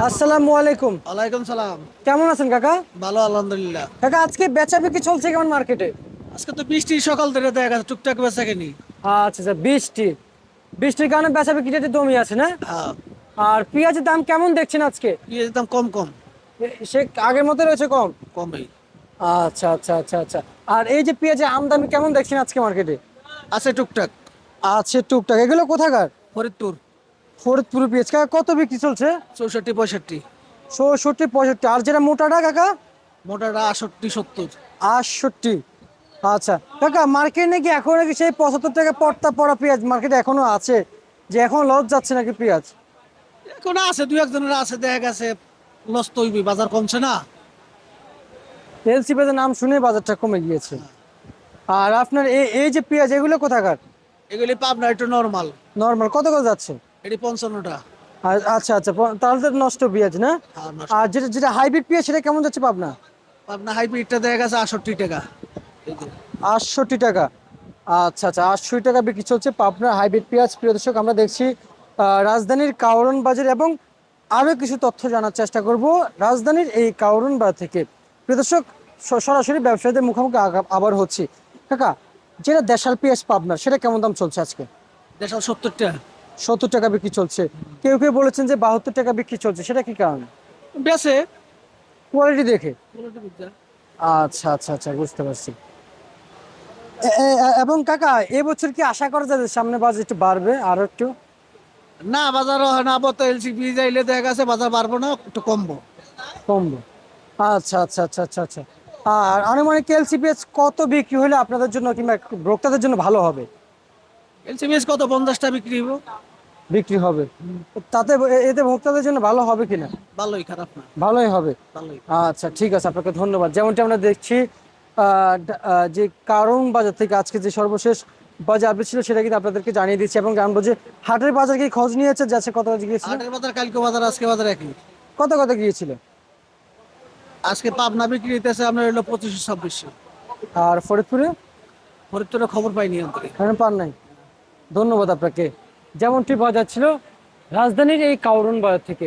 আসসালামু আলাইকুম। ওয়ালাইকুম সালাম। কেমন আছেন কাকা? ভালো আলহামদুলিল্লাহ। কাকা আজকে বেচা বিক্রি চলছে কেমন মার্কেটে? আজকে তো বৃষ্টি সকাল থেকে দেখা গেছে টুকটাক বেচা কিনি। আচ্ছা আচ্ছা, বৃষ্টির কারণে বেচা বিক্রিটা একটু দমে আছে না? হ্যাঁ, আর পেঁয়াজের দাম কেমন দেখছেন আজকে? পেঁয়াজের দাম কম কম। সে আগের মতো রয়েছে কম? কমই আচ্ছা আচ্ছা আচ্ছা আচ্ছা। আর এই যে পেঁয়াজের আমদানি কেমন দেখছেন আজকে মার্কেটে? আছে টুকটাক। আছে টুকটাক। এগুলো কোথাকার? ফরিদপুর। ফরিদপুর পেঁয়াজ কাকা কত বিক্রি চলছে? 64 65। 64 65। আর যেটা মোটাটা কাকা? মোটাটা 68 70। 68। আচ্ছা কাকা, মার্কেট নাকি এখন নাকি সেই 75 টাকা পড়তা পড়া পেঁয়াজ মার্কেটে এখনো আছে, যে এখন লস যাচ্ছে নাকি পেঁয়াজ? এখন আছে দুই একজনের আছে দেখা গেছে। লস তো হইবই, বাজার কমছে না। এলসি পেঁয়াজের নাম শুনে বাজারটা কমে গিয়েছে। আর আপনার এই এই যে পেঁয়াজ এগুলো কোথাকার? এগুলি পাবনা একটু নরমাল। নর্মাল কত করে যাচ্ছে? এটি 55টা। আর আচ্ছা আচ্ছা, তাহলে তো নষ্ট পেঁয়াজ না? আর নষ্ট। আর যেটা যেটা হাইব্রিড পেঁয়াজ সেটা কেমন যাচ্ছে পাবনা? পাবনা হাইব্রিডটা দেখা গেছে 68 টাকা। এই যে 68 টাকা। আচ্ছা আচ্ছা, 68 টাকা বিক্রি চলছে পাবনার হাইব্রিড পেঁয়াজ। প্রিয় দর্শক, আমরা দেখছি রাজধানীর কাওরন বাজার এবং আরও কিছু তথ্য জানার চেষ্টা করব রাজধানীর এই কাওরন বাজার থেকে। প্রিয় দর্শক, সরাসরি ব্যবসায়ীদের মুখোমুখি আবার হচ্ছি। কাকা, যেটা দেশাল পেঁয়াজ পাবনার সেটা কেমন দাম চলছে আজকে? 170টা। 70 টাকা বিক্রি চলছে। কেউ কেউ বলেছেন যে 72 টাকা বিক্রি চলছে, সেটা কি কারণে? বেছে। কোয়ালিটি দেখে? আচ্ছা আচ্ছা আচ্ছা, বুঝতে পারছি। এবং কাকা, এবছর কি আশা করা যায় যে সামনে বাজার একটু বাড়বে আরো একটু? না, বাজার হয় না। আবার তো এলসিপি যাইলে দেখা গেছে বাজার বাড়বো না, একটু কমবো। কমবে। আচ্ছা আচ্ছা আচ্ছা আচ্ছা আচ্ছা। আর আনুমানিক এলসিপিএস কত বিক্রি হলে আপনাদের জন্য কিংবা ভোক্তাদের জন্য ভালো হবে? এলসিপিএস কত 50টা বিক্রি হইব। বিক্রি হবে? তাতে এতে ভোক্তাদের জন্য ভালো হবে কিনা? ভালোই, খারাপ না। ভালোই হবে। ভালোই। আচ্ছা ঠিক আছে, আপনাকে ধন্যবাদ। যেমনটি আমরা দেখছি যে কারণ বাজার থেকে আজকে যে সর্বশেষ বাজার আপডেট ছিল সেটা কিন্তু আপনাদেরকে জানিয়ে দিচ্ছি এবং জানবো যে হাটের বাজার কি খোঁজ নিয়েছে, যাচ্ছে কত বাজে গিয়েছিল? হাটের বাজার কালকে বাজার আজকে বাজার একই। কত কত গিয়েছিল? আজকে পাবনা বিক্রি হইতেছে আপনার হলো 2500 2600। আর ফরিদপুরে? ফরিদপুরে খবর পাইনি অন্তরে। এখন পান নাই? ধন্যবাদ আপনাকে। যেমনটি বাজার ছিল রাজধানীর এই কাউরন বাজার থেকে।